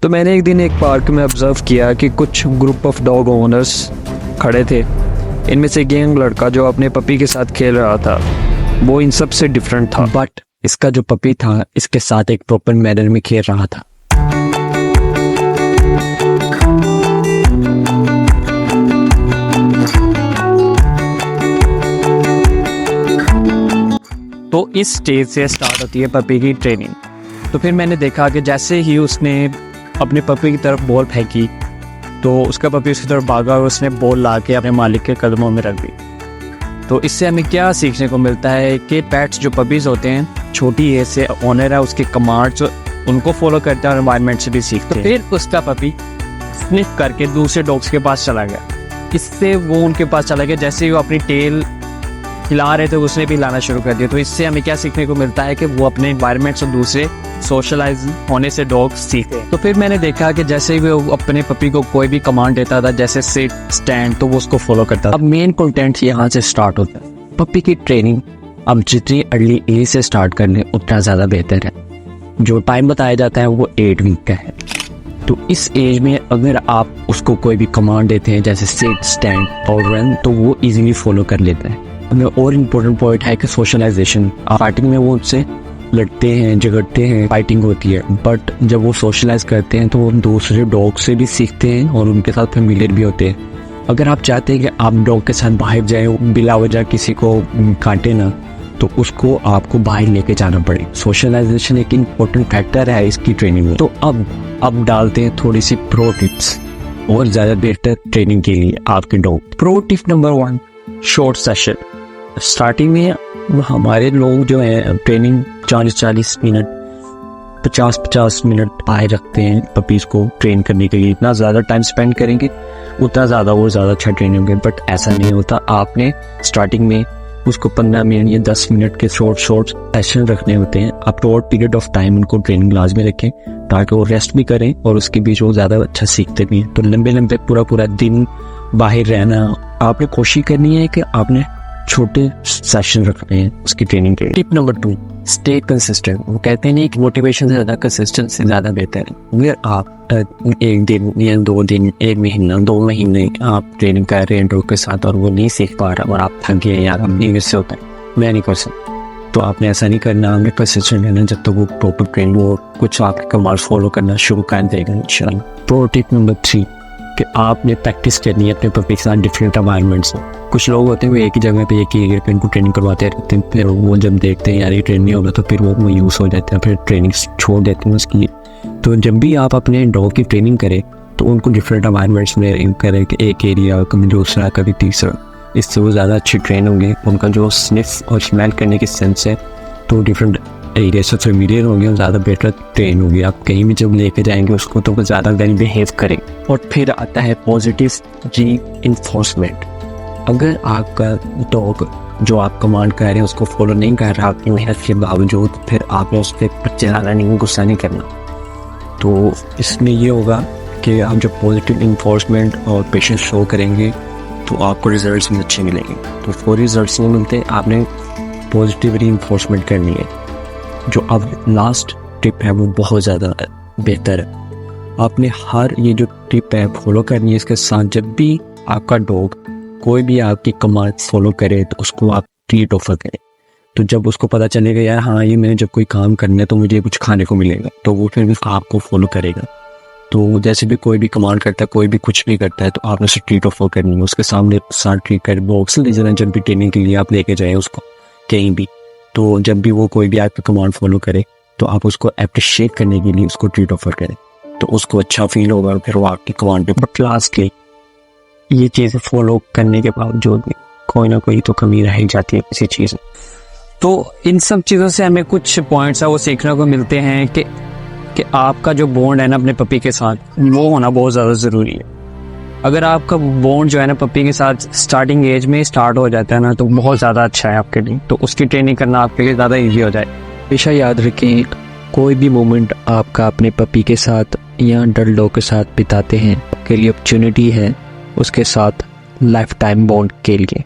तो मैंने एक दिन एक पार्क में ऑब्जर्व किया कि कुछ ग्रुप ऑफ डॉग ओनर्स खड़े थे। इनमें से एक यंग लड़का जो अपने पपी के साथ खेल रहा था वो इन सब से डिफरेंट था, बट इसका जो पपी था इसके साथ एक प्रॉपर मैनर में खेल रहा था। तो इस स्टेज से स्टार्ट होती है पपी की ट्रेनिंग। तो फिर मैंने देखा कि जैसे ही उसने अपने पपी की तरफ बॉल फेंकी तो उसका पपी उसकी तरफ भागा और उसने बॉल ला के अपने मालिक के कदमों में रख दी। तो इससे हमें क्या सीखने को मिलता है कि पेट्स जो पपीज़ होते हैं छोटी एज से ओनर है उसके कमांड्स उनको फॉलो करते हैं और एनवायरनमेंट से भी सीखते हैं। फिर उसका पपी स्निफ करके दूसरे डॉग्स के पास चला गया। इससे वो उनके पास चला गया, जैसे ही वो अपनी टेल हिला रहे थे उसने भी हिलाना शुरू कर दिया। तो इससे हमें क्या सीखने को मिलता है कि वो अपने एनवायरनमेंट से दूसरे सोशलाइज होने से डॉग सीखे। तो फिर मैंने देखा कि जैसे ही वो अपने पपी को कोई भी कमांड देता था जैसे सिट स्टैंड तो वो उसको फॉलो करता था। अब मेन कंटेंट यहाँ से स्टार्ट होता है। पपी की ट्रेनिंग अब जितनी अर्ली एज से स्टार्ट कर लें उतना ज़्यादा बेहतर है। जो टाइम बताया जाता है वो 8 वीक का है। तो इस एज में अगर आप उसको कोई भी कमांड देते हैं जैसे सिट स्टैंड और रन तो वो इजीली फॉलो कर लेता है। हमें और इम्पोर्टेंट पॉइंट है कि सोशलाइजेशन। स्टार्टिंग में वो उससे लड़ते हैं, झगड़ते हैं, फाइटिंग होती है, बट जब वो सोशलाइज करते हैं तो वो दूसरे डॉग से भी सीखते हैं और उनके साथ फेमिलियर भी होते हैं। अगर आप चाहते हैं कि आप डॉग के साथ बाहर जाएं, बिला वजह किसी को काटे ना, तो उसको आपको बाहर लेके जाना पड़े। सोशलाइजेशन एक इम्पोर्टेंट फैक्टर है इसकी ट्रेनिंग में। तो अब डालते हैं थोड़ी सी प्रो टिप्स और ज़्यादा बेहतर ट्रेनिंग के लिए आपके dog. Pro tip number 1, short session. Starting में हमारे लोग जो है ट्रेनिंग 40-40 मिनट 50-50 मिनट बाहर रखते हैं पपीज़ को ट्रेन करने के लिए। इतना ज़्यादा टाइम स्पेंड करेंगे उतना ज़्यादा और ज़्यादा अच्छा ट्रेन होंगे, बट ऐसा नहीं होता। आपने स्टार्टिंग में उसको 15 मिनट या 10 मिनट के शॉर्ट सेशन रखने होते हैं। आप शॉर्ट पीरियड ऑफ टाइम उनको ट्रेनिंग क्लास में रखें ताकि वो रेस्ट भी करें और उसके बीच वो ज़्यादा अच्छा सीखते भी हैं। तो लंबे पूरा दिन बाहर रहना, आपने कोशिश करनी है कि आपने छोटे सेशन रखने हैं उसकी ट्रेनिंग के। Tip number 2, stay consistent. वो कहते हैं नहीं कि मोटिवेशन से ज़्यादा कंसिस्टेंसी ज़्यादा बेहतर है। अगर आप 1 दिन या 2 दिन, 1 महीना, 2 महीने आप ट्रेनिंग कर रहे हैं डॉग के साथ और वो नहीं सीख पा रहा और आप थक गए, यार अब नहीं से होता है, मैं नहीं कर सकता, तो आपने ऐसा नहीं करना। हमें कंसिस्टेंट रहना जब तक वो प्रॉपर ट्रेन वो कुछ आपके कमांड फॉलो करना शुरू कर देगा इंशाल्लाह। प्रो टिप नंबर 3 कि आपने प्रैक्टिस करनी है अपने पपी के साथ डिफरेंट एनवायरनमेंट्स में। कुछ लोग होते हैं वो एक ही जगह पे एक ही एरिया पे इनको ट्रेनिंग करवाते रहते हैं, फिर वो जब देखते हैं यार ये ट्रेन नहीं होगा तो फिर वो मायूस हो जाते हैं, फिर ट्रेनिंग छोड़ देते हैं उसकी। तो जब भी आप अपने डॉग की ट्रेनिंग करें तो उनको डिफरेंट एनवायरनमेंट्स में करें कि एक एरिया कभी दूसरा कभी तीसरा, इससे वो ज़्यादा अच्छे ट्रेन होंगे। उनका जो स्निफ और स्मेल करने की सेंस है तो डिफरेंट एरिया से फेमिलियर होंगे और ज़्यादा बेटर ट्रेन होगी। आप कहीं भी जब लेके जाएंगे उसको तो वो ज़्यादा वेल बिहेव करें। और फिर आता है पॉजिटिव री-इन्फोर्समेंट। अगर आपका डॉग जो आप कमांड कर रहे हैं उसको फॉलो नहीं कर रहा आपकी मेहनत के बावजूद, फिर आपने उसके पर चिल्लाना नहीं, गुस्सा नहीं करना। तो इसमें ये होगा कि आप जब पॉजिटिव इन्फोर्समेंट और पेशेंस शो करेंगे तो आपको रिजल्ट्स भी अच्छे मिलेंगे। तो फॉर रिजल्ट्स नहीं मिलते, आपने पॉजिटिव री-इन्फोर्समेंट करनी है। जो अब लास्ट टिप है वो बहुत ज़्यादा बेहतर है। आपने हर ये जो टिप है फॉलो करनी है। इसके साथ जब भी आपका डॉग कोई भी आपकी कमांड फॉलो करे तो उसको आप ट्रीट ऑफर करें। तो जब उसको पता चलेगा यार हाँ ये मैंने जब कोई काम करना है तो मुझे कुछ खाने को मिलेगा, तो वो फिर आपको फॉलो करेगा। तो जैसे भी कोई भी कमांड करता है, कोई भी कुछ भी करता है तो आपने उसे ट्रीट ऑफर करनी है। उसके सामने साथ ट्रीट कर बॉक्स ले जाना जब भी ट्रेनिंग के लिए आप लेके जाएँ उसको कहीं भी। तो जब भी वो कोई भी आपका कमांड फॉलो करे तो आप उसको अप्रिशिएट करने के लिए उसको ट्रीट ऑफर करें, तो उसको अच्छा फील होगा और फिर वो आपकी कमांड पे। बट लास्टली ये चीज़ें फॉलो करने के बावजूद कोई ना कोई तो कमी रह जाती है किसी चीज़ में। तो इन सब चीज़ों से हमें कुछ पॉइंट्स है वो सीखने को मिलते हैं कि आपका जो बॉन्ड है ना अपने पपी के साथ वो होना बहुत ज़्यादा ज़रूरी है। अगर आपका बॉन्ड जो है ना पपी के साथ स्टार्टिंग एज में स्टार्ट हो जाता है ना तो बहुत ज़्यादा अच्छा है आपके लिए, तो उसकी ट्रेनिंग करना आपके लिए ज़्यादा ईजी हो जाए। हमेशा याद रखें कोई भी मोमेंट आपका अपने पपी के साथ या डल डॉग के साथ बिताते हैं आपके लिए अपॉर्चुनिटी है उसके साथ लाइफ टाइम बॉन्ड के लिए।